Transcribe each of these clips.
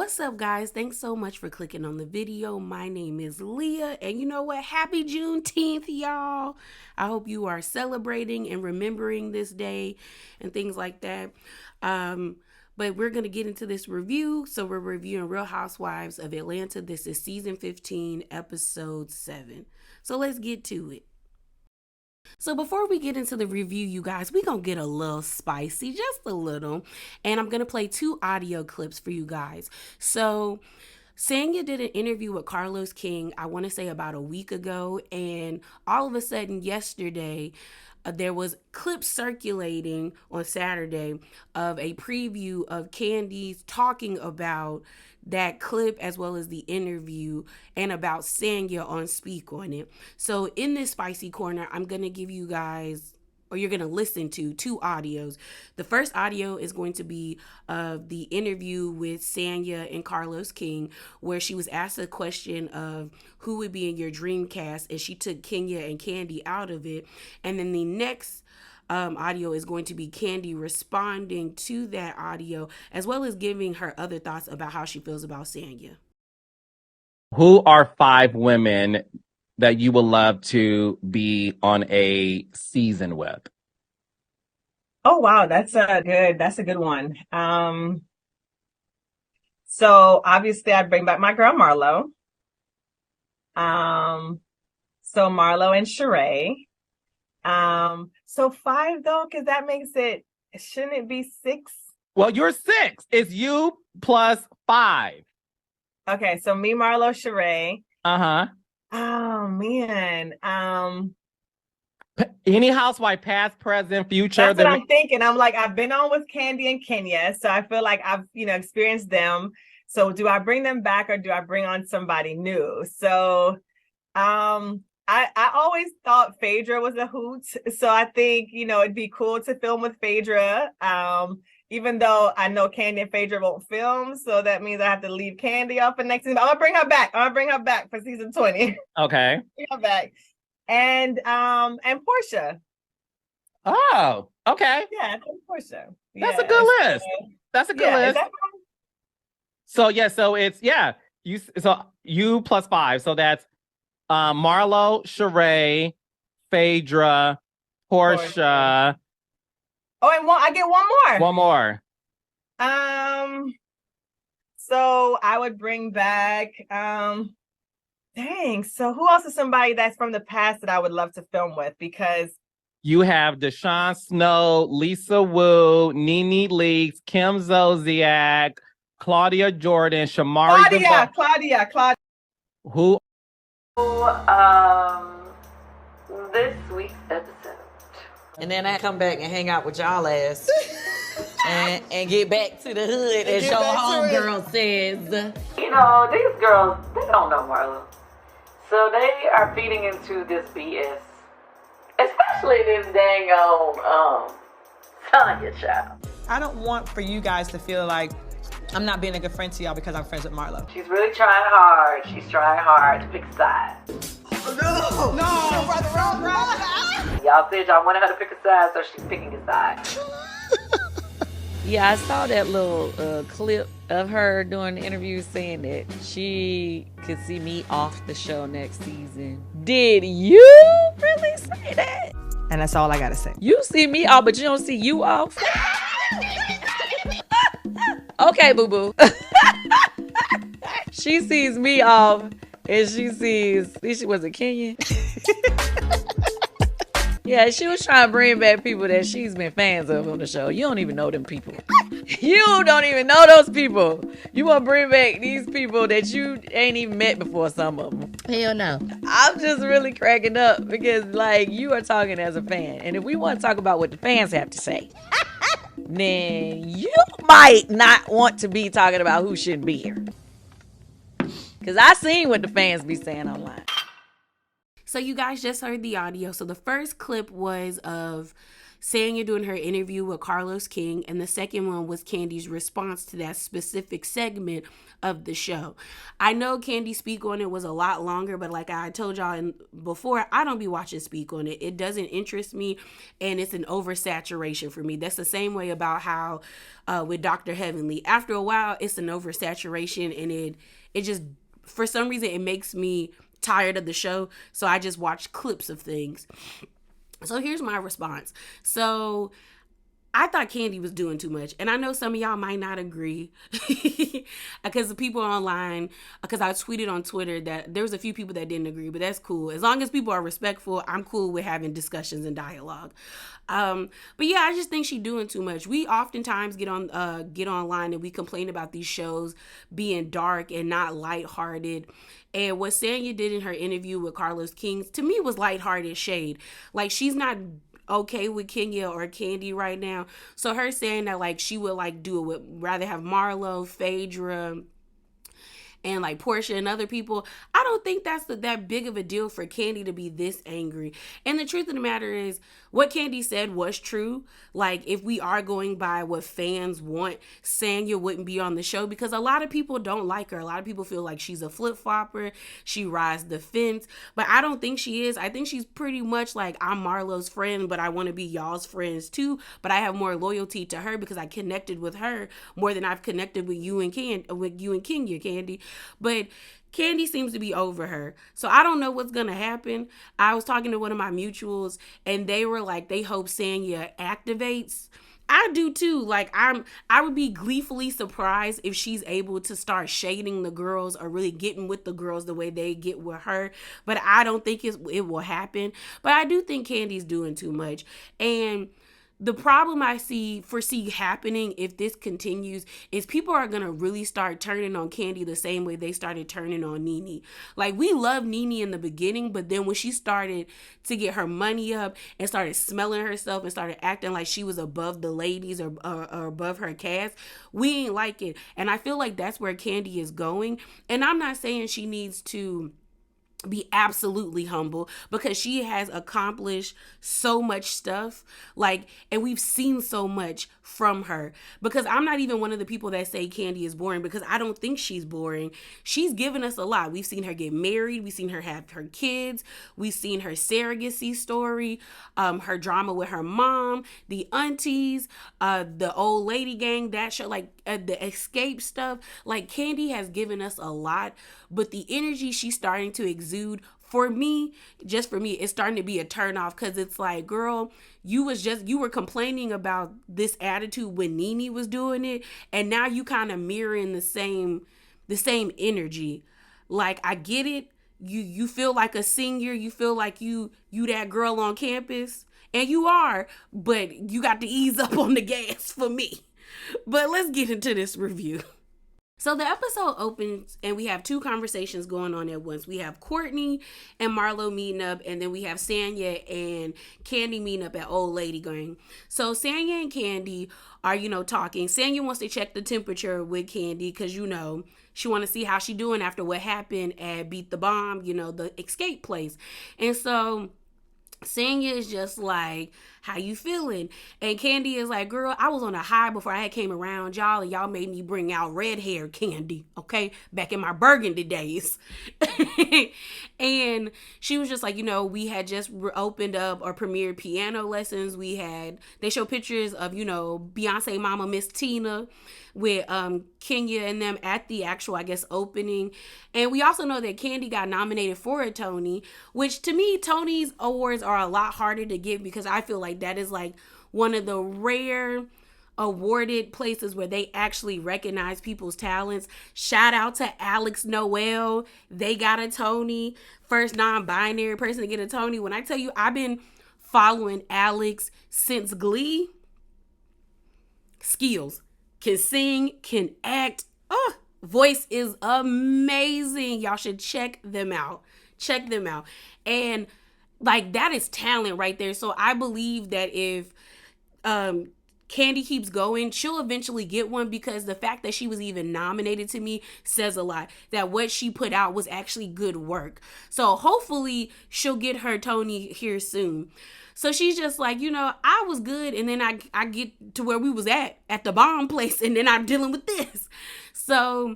What's up, guys? Thanks so much for clicking on the video. My name is Leah, and you know what? Happy Juneteenth, y'all. I hope you are celebrating and remembering this day and things like that. But we're going to get into this review. So we're reviewing Real Housewives of Atlanta. This is season 15, episode 7. So let's get to it. So before we get into the review, you guys, we're going to get a little spicy, just a little. And I'm going to play 2 audio clips for you guys. So Sanya did an interview with Carlos King, I want to say about a week ago. And all of a sudden yesterday, there was clips circulating on Saturday of a preview of Candi's talking about that clip as well as the interview and about Sanya on Speak on it. So in this spicy corner, I'm going to give you guys, or you're going to listen to 2 audios. The first audio is going to be of the interview with Sanya and Carlos King, where she was asked a question of who would be in your dream cast, and she took Kenya and Kandi out of it. And then the next audio is going to be Kandi responding to that audio, as well as giving her other thoughts about how she feels about Sanya. Who are 5 women that you would love to be on a season with? Oh wow, that's a good one. So obviously I'd bring back my girl Marlo. So Marlo and Sheree. So 5 though, because that makes it, shouldn't it be 6? Well, you're 6. It's you plus 5. Okay, so me, Marlo, Sheree. Uh-huh. Oh man. Any housewife, past, present, future. That's what I'm thinking. I'm like, I've been on with Kandi and Kenya, so I feel like I've, experienced them. So do I bring them back or do I bring on somebody new? So I always thought Phaedra was a hoot. So I think, it'd be cool to film with Phaedra. Even though I know Kandi and Phaedra won't film, so that means I have to leave Kandi off for next season. I'm gonna bring her back for season 20. Okay. Bring her back. And Portia. Oh, okay. Yeah, Portia. That's a good list. That's a good list. Is that fine? So it's you plus 5. So that's Marlo, Sheree, Phaedra, Portia. Oh, and I get one more. One more. So I would bring back dang. So who else is somebody that's from the past that I would love to film with? Because you have Deshaun Snow, Lisa Wu, Nene Leakes, Kim Zolciak, Claudia Jordan, Shamari. Claudia. Who? This week's episode. And then I come back and hang out with y'all ass and get back to the hood, as your homegirl says. These girls, they don't know Marlo. So they are feeding into this BS. Especially this dang old Sanya child. I don't want for you guys to feel like I'm not being a good friend to y'all because I'm friends with Marlo. She's really trying hard. She's trying hard to pick sides. No, brother. Y'all said y'all wanted her to pick a side, so she's picking a side. Yeah, I saw that little clip of her during the interview saying that she could see me off the show next season. Did you really say that? And that's all I gotta say. You see me off, but you don't see you off? Okay, boo-boo. She sees me off, and she sees, she was a Kenyan. Yeah, she was trying to bring back people that she's been fans of on the show. You don't even know them people. You don't even know those people. You want to bring back these people that you ain't even met before, some of them. Hell no. I'm just really cracking up because, you are talking as a fan. And if we want to talk about what the fans have to say, then you might not want to be talking about who shouldn't be here. Because I seen what the fans be saying online. So you guys just heard the audio. So the first clip was of Sanya doing her interview with Carlos King, and the second one was Candy's response to that specific segment of the show. I know Candy Speak On It was a lot longer, but like I told y'all before, I don't be watching Speak On It. It doesn't interest me, and it's an oversaturation for me. That's the same way about how with Dr. Heavenly. After a while, it's an oversaturation, and it just, for some reason, it makes me tired of the show, so I just watch clips of things. So here's my response. So I thought Candy was doing too much. And I know some of y'all might not agree because the people online, because I tweeted on Twitter that there was a few people that didn't agree, but that's cool. As long as people are respectful, I'm cool with having discussions and dialogue. But yeah, I just think she's doing too much. We oftentimes get online and we complain about these shows being dark and not lighthearted. And what Sanya did in her interview with Carlos King, to me, was lighthearted shade. Like, she's not okay with Kenya or Candy right now. So her saying that, like, she would, like, do it with, rather have Marlo, Phaedra, and like Portia and other people, I don't think that's that big of a deal for Candy to be this angry. And the truth of the matter is, what Candy said was true. Like, if we are going by what fans want, Sanya wouldn't be on the show because a lot of people don't like her. A lot of people feel like she's a flip-flopper. She rides the fence. But I don't think she is. I think she's pretty much like, I'm Marlo's friend, but I want to be y'all's friends too. But I have more loyalty to her because I connected with her more than I've connected with you and Kenya, Candy. But Candy seems to be over her. So I don't know what's going to happen. I was talking to one of my mutuals and they were like, they hope Sanya activates. I do too. Like, I would be gleefully surprised if she's able to start shading the girls or really getting with the girls the way they get with her. But I don't think it will happen. But I do think Candy's doing too much. And the problem I foresee happening if this continues is people are going to really start turning on Candy the same way they started turning on Nene. Like, we loved Nene in the beginning, but then when she started to get her money up and started smelling herself and started acting like she was above the ladies or above her cast, we ain't like it. And I feel like that's where Candy is going. And I'm not saying she needs to be absolutely humble because she has accomplished so much stuff, like, and we've seen so much from her. Because I'm not even one of the people that say Candy is boring, because I don't think she's boring. She's given us a lot. We've seen her get married, we've seen her have her kids, we've seen her surrogacy story, her drama with her mom, the aunties, the old lady gang, that show, like the escape stuff. Like, Candy has given us a lot, but the energy she's starting to exude, for me, just for me, it's starting to be a turn off, because it's like, girl, you were complaining about this attitude when Nene was doing it, and now you kind of mirroring the same energy. Like, I get it. You feel like a senior, you feel like you that girl on campus, and you are, but you got to ease up on the gas for me. But let's get into this review. So the episode opens and we have two conversations going on at once. We have Courtney and Marlo meeting up, and then we have Sanya and Candy meeting up at Old Lady Gang. So Sanya and Candy are, talking. Sanya wants to check the temperature with Candy because, she want to see how she doing after what happened at Beat the Bomb, the escape place. And so Sanya is just like, how you feeling? And Candy is like, girl, I was on a high before I came around y'all, and y'all made me bring out red hair Candy, okay? Back in my burgundy days. And she was just like, we had just opened up or premiered piano lessons. They show pictures of, Beyonce mama, Miss Tina, with Kenya and them at the actual, I guess, opening. And we also know that Candy got nominated for a Tony, which to me, Tony's awards are a lot harder to get because I feel like that is like one of the rare awarded places where they actually recognize people's talents. Shout out to Alex Noel. They got a Tony. First non-binary person to get a Tony. When I tell you, I've been following Alex since Glee. Skills. Can sing, can act. Voice is amazing. Y'all should check them out. And like, that is talent right there. So I believe that if Candy keeps going, she'll eventually get one, because the fact that she was even nominated to me says a lot. That what she put out was actually good work. So hopefully she'll get her Tony here soon. So she's just like, I was good, and then I get to where we was at the bomb place, and then I'm dealing with this. So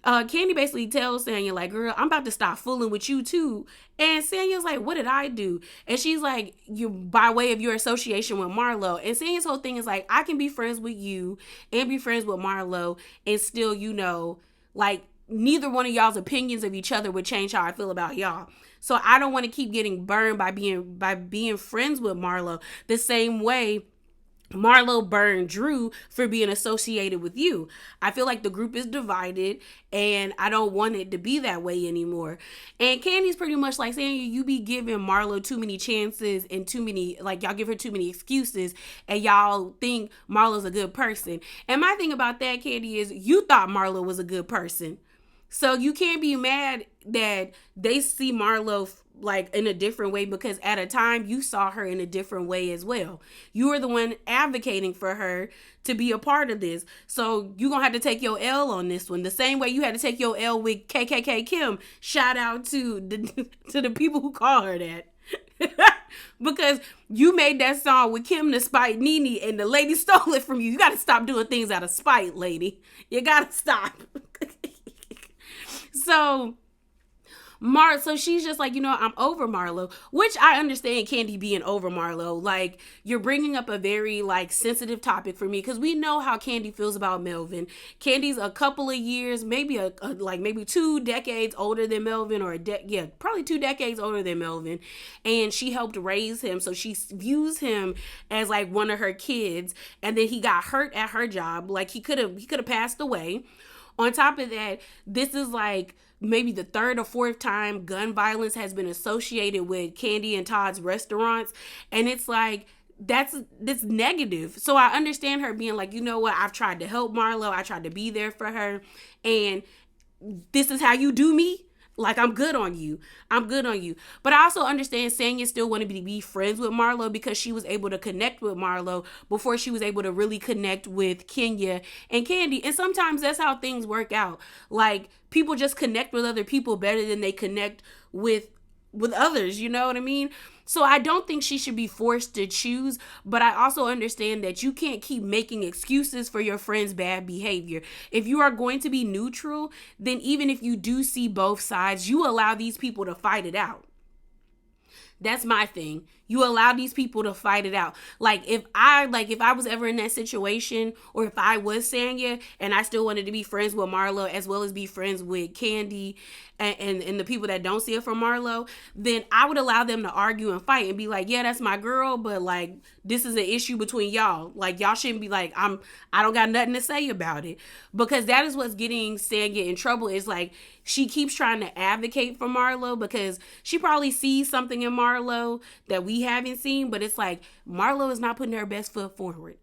Candy basically tells Sanya, like, girl, I'm about to stop fooling with you too. And Sanya's like, what did I do? And she's like, you, by way of your association with Marlo. And Sanya's whole thing is like, I can be friends with you and be friends with Marlo, and still, like, neither one of y'all's opinions of each other would change how I feel about y'all. So I don't want to keep getting burned by being friends with Marlo the same way Marlo burned Drew for being associated with you. I feel like the group is divided, and I don't want it to be that way anymore. And Candy's pretty much like saying, you be giving Marlo too many chances and too many, like, y'all give her too many excuses, and y'all think Marlo's a good person. And my thing about that, Candy, is you thought Marlo was a good person. So you can't be mad that they see Marlo like in a different way, because at a time you saw her in a different way as well. You were the one advocating for her to be a part of this. So you're going to have to take your L on this one. The same way you had to take your L with KKK Kim. Shout out to the people who call her that. Because you made that song with Kim to spite Nene, and the lady stole it from you. You got to stop doing things out of spite, lady. You got to stop. So she's just like, I'm over Marlo, which I understand Candy being over Marlo. Like, you're bringing up a very, like, sensitive topic for me, because we know how Candy feels about Melvin. Candy's a couple of years, maybe maybe 2 decades older than Melvin, or probably 2 decades older than Melvin, and she helped raise him, so she views him as like one of her kids. And then he got hurt at her job, like he could have passed away. On top of that, this is like maybe the 3rd or 4th time gun violence has been associated with Candy and Todd's restaurants. And it's like, that's negative. So I understand her being like, I've tried to help Marlo. I tried to be there for her. And this is how you do me? Like, I'm good on you. But I also understand Sanya still wanted to be friends with Marlo, because she was able to connect with Marlo before she was able to really connect with Kenya and Candy. And sometimes that's how things work out. Like, people just connect with other people better than they connect with others. You know what I mean? So I don't think she should be forced to choose, but I also understand that you can't keep making excuses for your friend's bad behavior. If you are going to be neutral, then even if you do see both sides, you allow these people to fight it out. That's my thing. You allow these people to fight it out. Like, if I was ever in that situation, or if I was Sanya and I still wanted to be friends with Marlo as well as be friends with Candy and the people that don't see it from Marlo, then I would allow them to argue and fight and be like, yeah, that's my girl, but like, this is an issue between y'all. Like, y'all shouldn't be like, I don't got nothing to say about it. Because that is what's getting Sanya in trouble, is like, she keeps trying to advocate for Marlo because she probably sees something in Marlo that we haven't seen, but it's like, Marlo is not putting her best foot forward.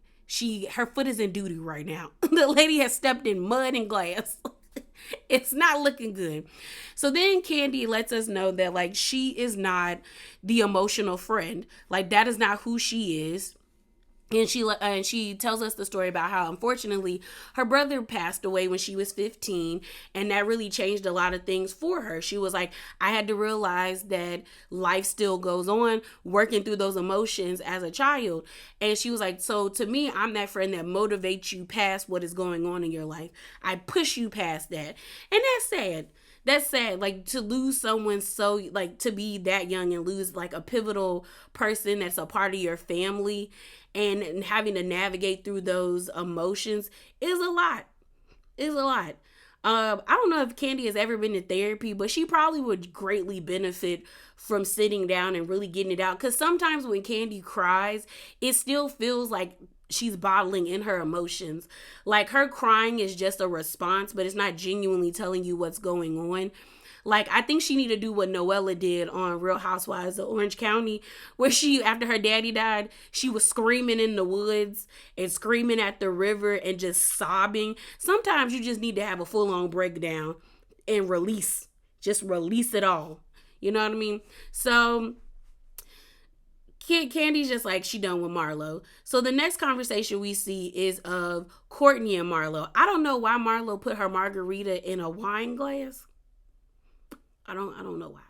Her foot is in doo-doo right now. The lady has stepped in mud and glass. It's not looking good. So then Candy lets us know that, like, she is not the emotional friend. Like, that is not who she is. And she tells us the story about how, unfortunately, her brother passed away when she was 15, and that really changed a lot of things for her. She was like, I had to realize that life still goes on, working through those emotions as a child. And she was like, so to me, I'm that friend that motivates you past what is going on in your life. I push you past that. And that's sad. That's sad, like, to lose someone so, like, to be that young and lose, like, a pivotal person that's a part of your family, and having to navigate through those emotions is a lot. I don't know if Candy has ever been in therapy, but she probably would greatly benefit from sitting down and really getting it out. Because sometimes when Candy cries, it still feels like she's bottling in her emotions. Like, her crying is just a response, but it's not genuinely telling you what's going on. Like, I think she need to do what Noella did on Real Housewives of Orange County, where she, after her daddy died, she was screaming in the woods and screaming at the river and just sobbing. Sometimes you just need to have a full-on breakdown and release. Just release it all. You know what I mean? So then Candy's just like, she done with Marlo. So the next conversation we see is of Courtney and Marlo. I don't know why Marlo put her margarita in a wine glass. I don't know why.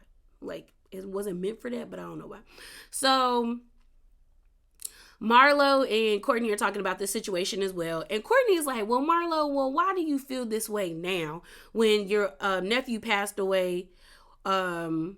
Like, it wasn't meant for that, but I don't know why. So Marlo and Courtney are talking about this situation as well. And Courtney is like, well, Marlo, why do you feel this way now when your nephew passed away, 2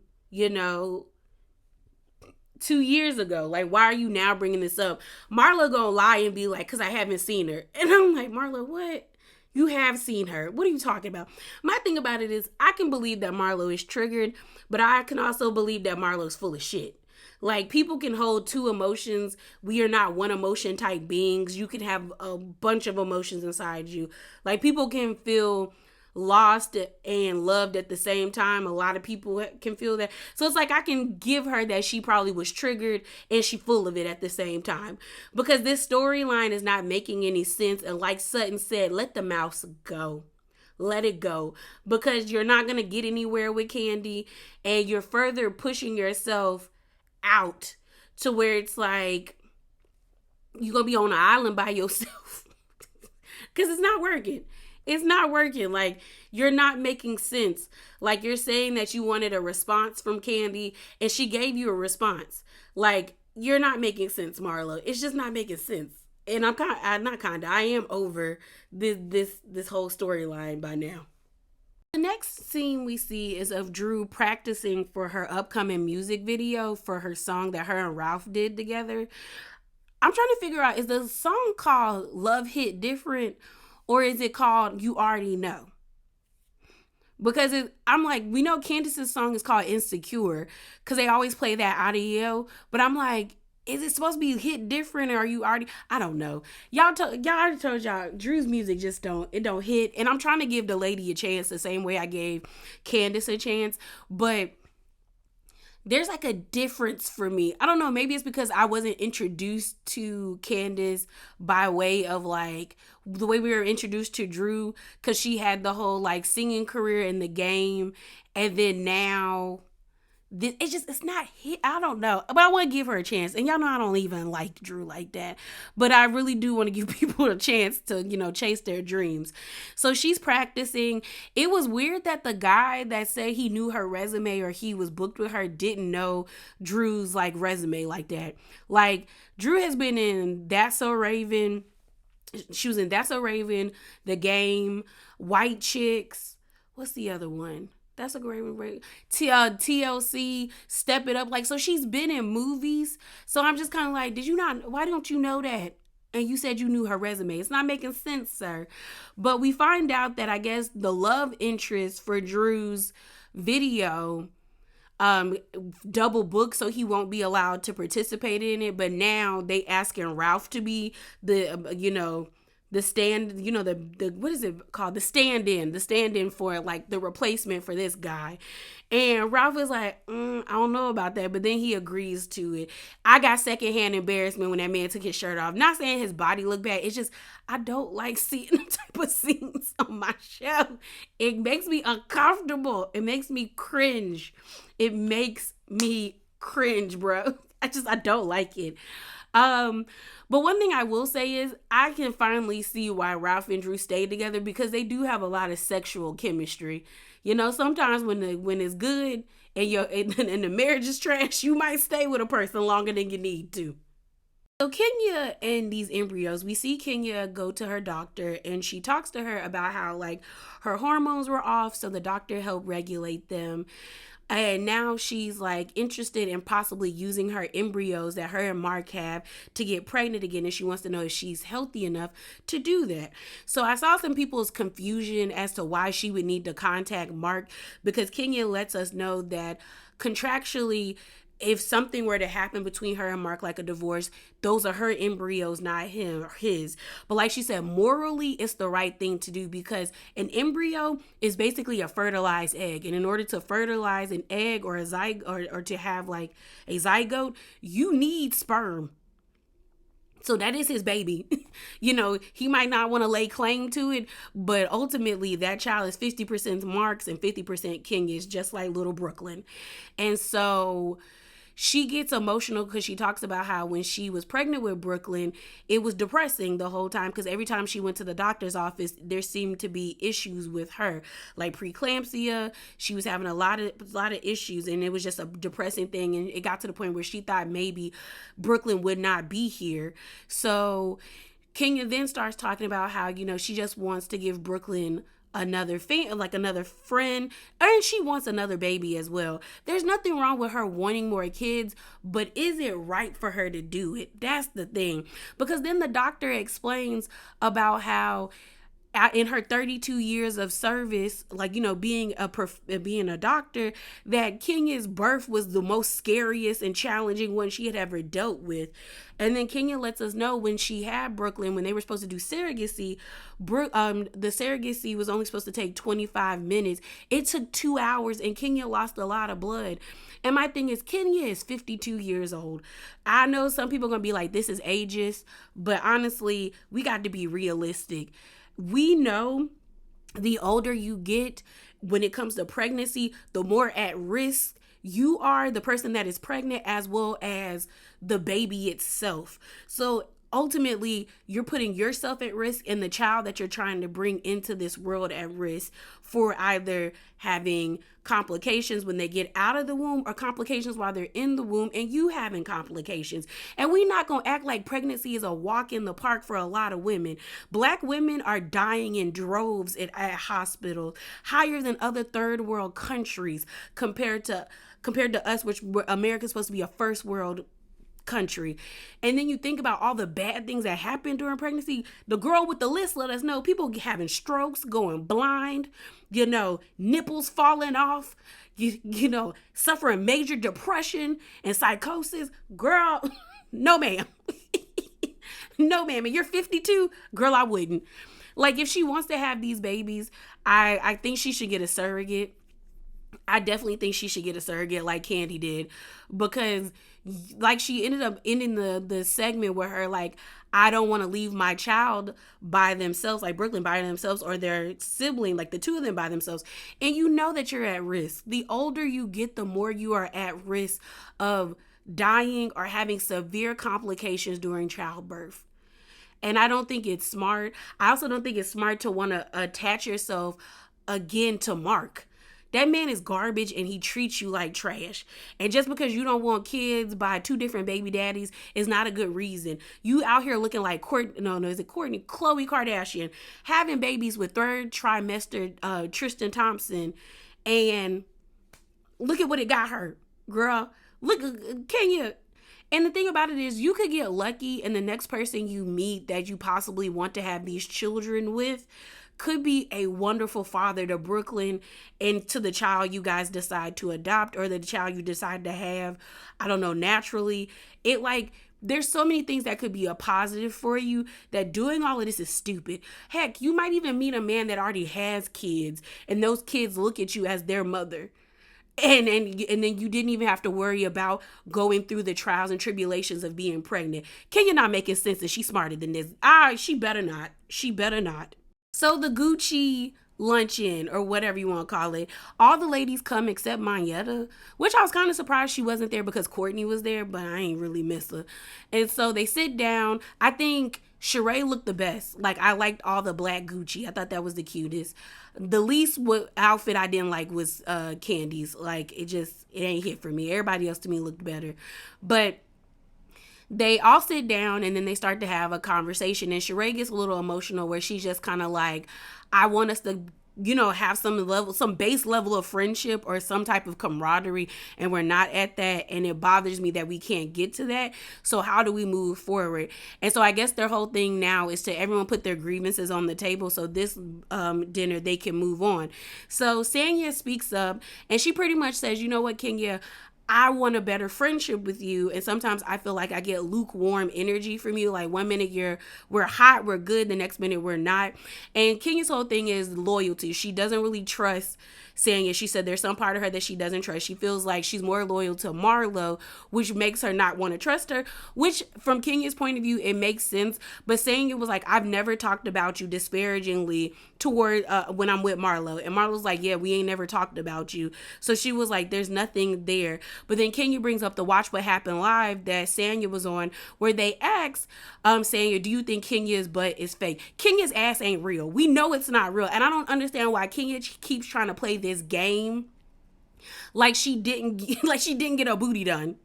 years ago? Like, why are you now bringing this up? Marlo gonna lie and be like, because I haven't seen her. And I'm like, Marlo, what? You have seen her. What are you talking about? My thing about it is, I can believe that Marlo is triggered, but I can also believe that Marlo's full of shit. Like, people can hold two emotions. We are not one emotion type beings. You can have a bunch of emotions inside you. Like, people can feel lost and loved at the same time. A lot of people can feel that. So it's like, I can give her that she probably was triggered and she full of it at the same time, because this storyline is not making any sense. And like Sutton said, let the mouse go. Let it go, because you're not going to get anywhere with Candy, and you're further pushing yourself out to where it's like you're going to be on an island by yourself, because it's not working. It's not working. Like, you're not making sense. Like, you're saying that you wanted a response from Candy, and she gave you a response. Like, you're not making sense, Marlo. It's just not making sense. And I am over this whole storyline by now. The next scene we see is of Drew practicing for her upcoming music video for her song that her and Ralph did together. I'm trying to figure out, is the song called Love Hit Different, or is it called You Already Know? Because I'm like, we know Candace's song is called Insecure, because they always play that audio. But I'm like, is it supposed to be hit different, or are you already? I don't know. Y'all already told y'all, Drew's music just don't hit. And I'm trying to give the lady a chance the same way I gave Candace a chance. But there's like a difference for me. I don't know. Maybe it's because I wasn't introduced to Candace by way of like the way we were introduced to Drew, because she had the whole like singing career in the game. And then now it's not hit. I don't know, but I want to give her a chance. And y'all know I don't even like Drew like that, but I really do want to give people a chance to, chase their dreams. So she's practicing. It was weird that the guy that said he knew her resume or he was booked with her didn't know Drew's like resume like that. Like, Drew has been in That's So Raven. She was in That's So Raven, The Game, White Chicks. What's the other one? That's a great TLC, Step It Up. Like, so she's been in movies. So I'm just kind of like, why don't you know that? And you said you knew her resume. It's not making sense, sir. But we find out that I guess the love interest for Drew's video double booked, so he won't be allowed to participate in it. But now they asking Ralph to be the the stand, the what is it called? The stand-in for like the replacement for this guy. And Ralph is like, I don't know about that, but then he agrees to it. I got secondhand embarrassment when that man took his shirt off. Not saying his body looked bad. It's just, I don't like seeing them type of scenes on my show. It makes me uncomfortable. It makes me cringe. It makes me cringe, bro. I don't like it. But one thing I will say is I can finally see why Ralph and Drew stayed together, because they do have a lot of sexual chemistry. Sometimes when it's good and the marriage is trash, you might stay with a person longer than you need to. So Kenya and these embryos, we see Kenya go to her doctor, and she talks to her about how like her hormones were off, so the doctor helped regulate them. And now she's like interested in possibly using her embryos that her and Mark have to get pregnant again. And she wants to know if she's healthy enough to do that. So I saw some people's confusion as to why she would need to contact Mark, because Kenya lets us know that contractually, if something were to happen between her and Mark, like a divorce, those are her embryos, not him or his. But like she said, morally, it's the right thing to do, because an embryo is basically a fertilized egg. And in order to fertilize an egg or a zygote, or to have like a zygote, you need sperm. So that is his baby. He might not want to lay claim to it, but ultimately that child is 50% Mark's and 50% Kenya's, just like little Brooklyn. And so she gets emotional because she talks about how when she was pregnant with Brooklyn, it was depressing the whole time because every time she went to the doctor's office, there seemed to be issues with her, like preeclampsia. She was having a lot of issues, and it was just a depressing thing. And it got to the point where she thought maybe Brooklyn would not be here. So Kenya then starts talking about how, she just wants to give Brooklyn another another friend, and she wants another baby as well. There's nothing wrong with her wanting more kids, but is it right for her to do it? That's the thing. Because then the doctor explains about how in her 32 years of service, being a doctor, that Kenya's birth was the most scariest and challenging one she had ever dealt with. And then Kenya lets us know when she had Brooklyn, when they were supposed to do surrogacy, the surrogacy was only supposed to take 25 minutes. It took 2 hours, and Kenya lost a lot of blood. And my thing is, Kenya is 52 years old. I know some people are going to be like, this is ageist, but honestly, we got to be realistic. We know the older you get when it comes to pregnancy, the more at risk you are, the person that is pregnant, as well as the baby itself. So ultimately, you're putting yourself at risk and the child that you're trying to bring into this world at risk for either having complications when they get out of the womb or complications while they're in the womb and you having complications. And we're not going to act like pregnancy is a walk in the park for a lot of women. Black women are dying in droves at hospitals, higher than other third world countries compared to us, which America's supposed to be a first world country. And then you think about all the bad things that happen during pregnancy. The girl with the list let us know people having strokes, going blind, nipples falling off, suffering major depression and psychosis. Girl, no ma'am. No ma'am. And you're 52? Girl, I wouldn't. Like, if she wants to have these babies, I think she should get a surrogate. I definitely think she should get a surrogate like Candy did, because like she ended up ending the segment with her like, I don't want to leave my child by themselves, like Brooklyn by themselves, or their sibling, like the two of them by themselves. And you know that you're at risk. The older you get, the more you are at risk of dying or having severe complications during childbirth. And I don't think it's smart. I also don't think it's smart to want to attach yourself again to Mark. That man is garbage and he treats you like trash. And just because you don't want kids by two different baby daddies is not a good reason. You out here looking like Khloe Kardashian, having babies with third trimester Tristan Thompson, and look at what it got her, girl. Look, Kenya. And the thing about it is, you could get lucky and the next person you meet that you possibly want to have these children with could be a wonderful father to Brooklyn and to the child you guys decide to adopt, or the child you decide to have, I don't know, naturally. There's so many things that could be a positive for you, that doing all of this is stupid. Heck, you might even meet a man that already has kids and those kids look at you as their mother. And then you didn't even have to worry about going through the trials and tribulations of being pregnant. Kenya not making sense that she's smarter than this. She better not. She better not. So the Gucci luncheon, or whatever you want to call it, all the ladies come except Mayetta, which I was kind of surprised she wasn't there because Courtney was there, but I ain't really miss her. And so they sit down. I think Sheree looked the best. Like, I liked all the black Gucci. I thought that was the cutest. The least outfit I didn't like was Candy's. Like, it ain't hit for me. Everybody else to me looked better. But they all sit down and then they start to have a conversation, and Sheree gets a little emotional where she's just kind of like, I want us to, have some base level of friendship or some type of camaraderie, and we're not at that, and it bothers me that we can't get to that. So how do we move forward? And so I guess their whole thing now is to everyone put their grievances on the table so this dinner they can move on. So Sanya speaks up and she pretty much says, you know what, Kenya, I want a better friendship with you. And sometimes I feel like I get lukewarm energy from you. Like, one minute we're hot, we're good. The next minute we're not. And Kenya's whole thing is loyalty. She doesn't really trust Sanya. She said there's some part of her that she doesn't trust. She feels like she's more loyal to Marlo, which makes her not want to trust her, which from Kenya's point of view, it makes sense. But Sanya was like, I've never talked about you disparagingly toward when I'm with Marlo. And Marlo's like, yeah, we ain't never talked about you. So she was like, there's nothing there. But then Kenya brings up the Watch What Happened Live that Sanya was on, where they ask Sanya, do you think Kenya's butt is fake? Kenya's ass ain't real. We know it's not real. And I don't understand why Kenya keeps trying to play this game like she didn't get her booty done.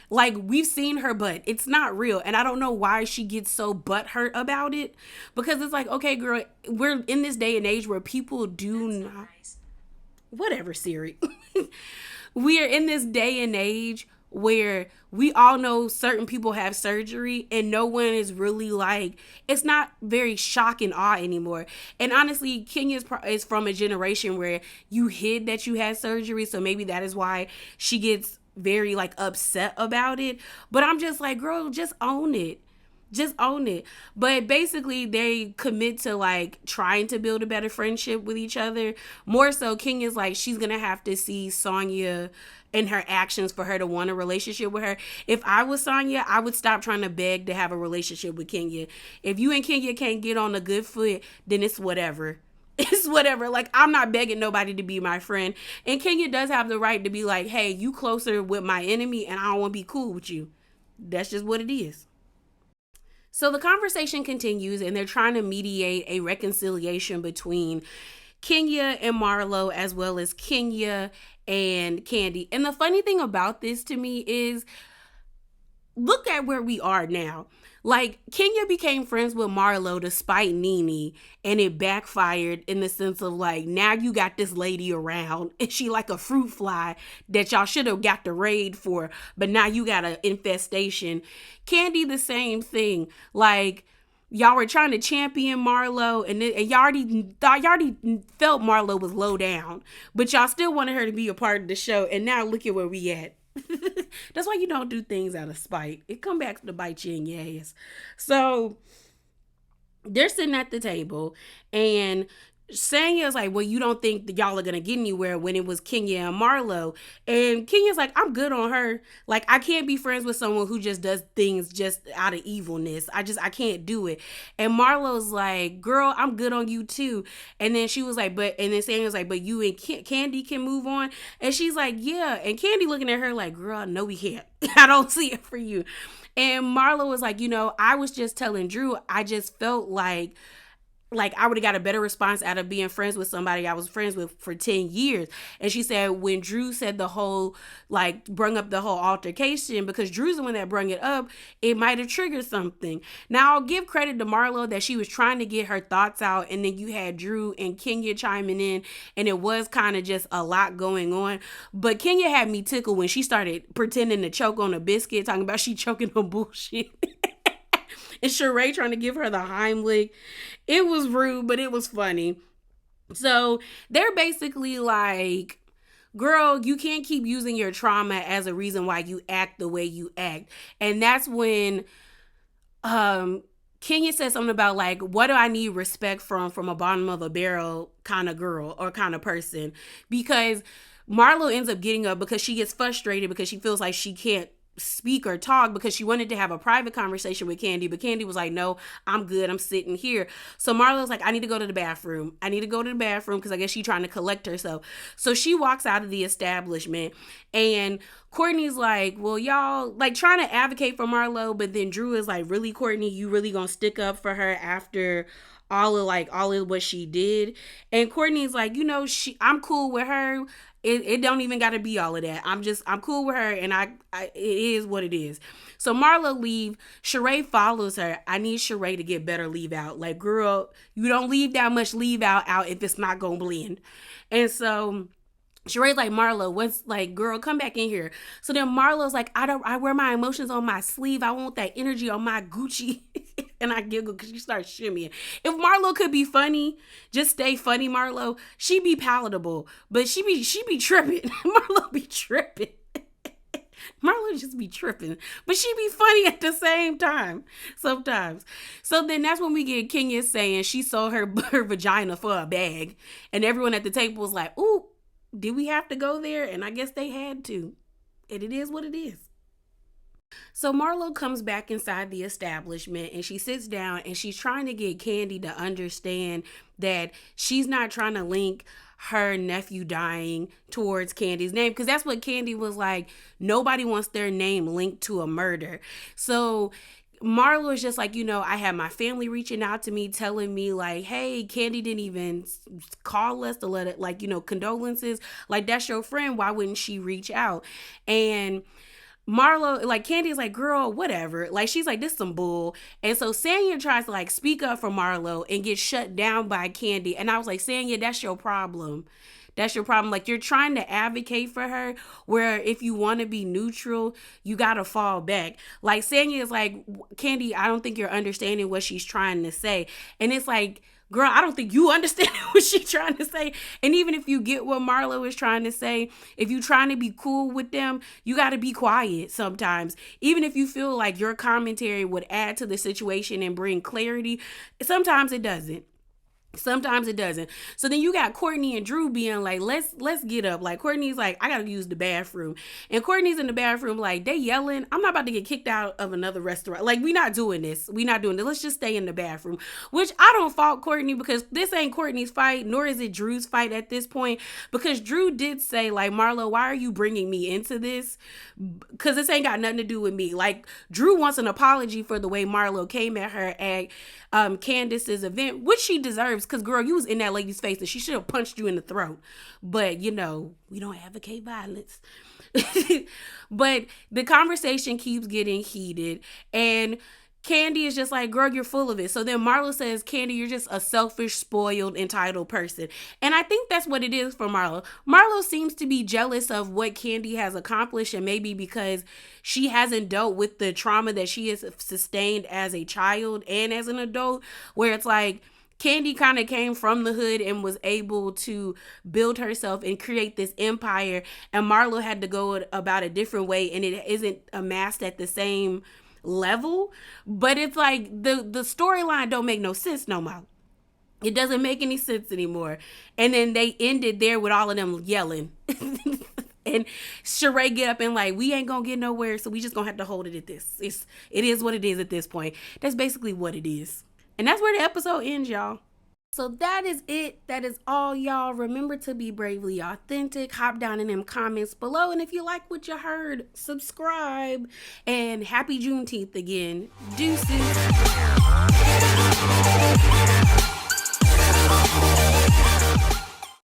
Like, we've seen her butt. It's not real. And I don't know why she gets so butthurt about it. Because it's like, okay, girl, we're in this day and age where people do not... Whatever, Siri. We are in this day and age where we all know certain people have surgery and no one is really like, it's not very shock and awe anymore. And honestly, Kenya is from a generation where you hid that you had surgery. So maybe that is why she gets very like upset about it. But I'm just like, girl, just own it. Just own it. But basically they commit to like trying to build a better friendship with each other. More so, Kenya's like, she's gonna have to see Sanya and her actions for her to want a relationship with her. If I was Sanya, I would stop trying to beg to have a relationship with Kenya. If you and Kenya can't get on a good foot, then it's whatever. It's whatever. Like, I'm not begging nobody to be my friend. And Kenya does have the right to be like, hey, you closer with my enemy and I don't want to be cool with you. That's just what it is. So the conversation continues and they're trying to mediate a reconciliation between Kenya and Marlo, as well as Kenya and Kandi. And the funny thing about this to me is, look at where we are now. Like, Kenya became friends with Marlo despite Nene, and it backfired in the sense of like, now you got this lady around and she like a fruit fly that y'all should have got the raid for, but now you got an infestation. Kandi, the same thing. Like, y'all were trying to champion Marlo, and y'all already felt Marlo was low down, but y'all still wanted her to be a part of the show, and now look at where we at. That's why you don't do things out of spite. It come back to bite you in your ass. So they're sitting at the table and Sanya's like, well, you don't think that y'all are gonna get anywhere, when it was Kenya and Marlo. And Kenya's like, I'm good on her. Like, I can't be friends with someone who just does things just out of evilness. I can't do it. And Marlo's like, girl, I'm good on you too. And then she was like, and then Sanya's like, but you and Kandi can move on. And she's like, yeah. And Kandi looking at her like, girl, no, we can't. I don't see it for you. And Marlo was like, I was just telling Drew, I just felt like I would have got a better response out of being friends with somebody I was friends with for 10 years. And she said when Drew said the whole, like, brung up the whole altercation, because Drew's the one that brung it up, it might have triggered something. Now, I'll give credit to Marlo that she was trying to get her thoughts out, and then you had Drew and Kenya chiming in, and it was kind of just a lot going on. But Kenya had me tickled when she started pretending to choke on a biscuit, talking about she choking on bullshit. And Sheree trying to give her the Heimlich. It was rude, but it was funny. So they're basically like, girl, you can't keep using your trauma as a reason why you act the way you act. And that's when Kenya said something about like, what do I need respect from a bottom of a barrel kind of girl or kind of person? Because Marlo ends up getting up because she gets frustrated because she feels like she can't speak or talk, because she wanted to have a private conversation with Kandi, but Kandi was like, no, I'm good, I'm sitting here. So Marlo's like, I need to go to the bathroom because I guess she's trying to collect herself. So she walks out of the establishment, and Courtney's like, well, y'all, like, trying to advocate for Marlo, but then Drew is like, really, Courtney, you really gonna stick up for her after all of what she did? And Courtney's like, I'm cool with her. It don't even got to be all of that. I'm cool with her, and it is what it is. So Marlo leave. Sheree follows her. I need Sheree to get better leave out. Like, girl, you don't leave that much leave out if it's not gonna blend. And so Sheree's like, Marlo, what's like, girl, come back in here. So then Marlo's like, I wear my emotions on my sleeve. I want that energy on my Gucci. And I giggle because she starts shimmying. If Marlo could be funny, just stay funny, Marlo, she be palatable. But she be tripping. Marlo be tripping. Marlo just be tripping. But she be funny at the same time sometimes. So then that's when we get Kenya saying she sold her vagina for a bag. And everyone at the table was like, ooh, did we have to go there? And I guess they had to. And it is what it is. So Marlo comes back inside the establishment and she sits down and she's trying to get Kandi to understand that she's not trying to link her nephew dying towards Candy's name, because that's what Candy was like. Nobody wants their name linked to a murder. So Marlo is just like, I had my family reaching out to me, telling me like, hey, Candy didn't even call us to let it, like, condolences. Like, that's your friend. Why wouldn't she reach out? And Marlo, like, Candy is like, girl, whatever. Like, she's like, this some bull. And so Sanya tries to like speak up for Marlo and get shut down by Candy. And I was like, Sanya, that's your problem. That's your problem. Like, you're trying to advocate for her, where if you want to be neutral, you got to fall back. Like, Sanya is like, Candy, I don't think you're understanding what she's trying to say. And it's like, girl, I don't think you understand what she's trying to say. And even if you get what Marlo is trying to say, if you're trying to be cool with them, you got to be quiet sometimes. Even if you feel like your commentary would add to the situation and bring clarity, sometimes it doesn't. Sometimes it doesn't. So then you got Courtney and Drew being like, let's get up. Like, Courtney's like, I gotta use the bathroom. And Courtney's in the bathroom like, they yelling. I'm not about to get kicked out of another restaurant. Like, we not doing this. Let's just stay in the bathroom. Which I don't fault Courtney, because this ain't Courtney's fight, nor is it Drew's fight at this point. Because Drew did say, like, Marlo, why are you bringing me into this? Because this ain't got nothing to do with me. Like, Drew wants an apology for the way Marlo came at her at Candace's event, which she deserves, because, girl, you was in that lady's face and she should have punched you in the throat. But, we don't advocate violence. But the conversation keeps getting heated, and Candy is just like, girl, you're full of it. So then Marlo says, Candy, you're just a selfish, spoiled, entitled person. And I think that's what it is for Marlo. Marlo seems to be jealous of what Candy has accomplished, and maybe because she hasn't dealt with the trauma that she has sustained as a child and as an adult, where it's like, Candy kind of came from the hood and was able to build herself and create this empire, and Marlo had to go about a different way, and it isn't amassed at the same level. But it's like the storyline don't make no sense no more. It doesn't make any sense anymore. And then they ended there with all of them yelling. And Sheree get up and like, we ain't gonna get nowhere, so we just gonna have to hold it at this. It is what it is at this point. That's basically what it is. And that's where the episode ends, y'all. So that is it. That is all, y'all. Remember to be bravely authentic. Hop down in them comments below. And if you like what you heard, subscribe. And happy Juneteenth again. Deuces.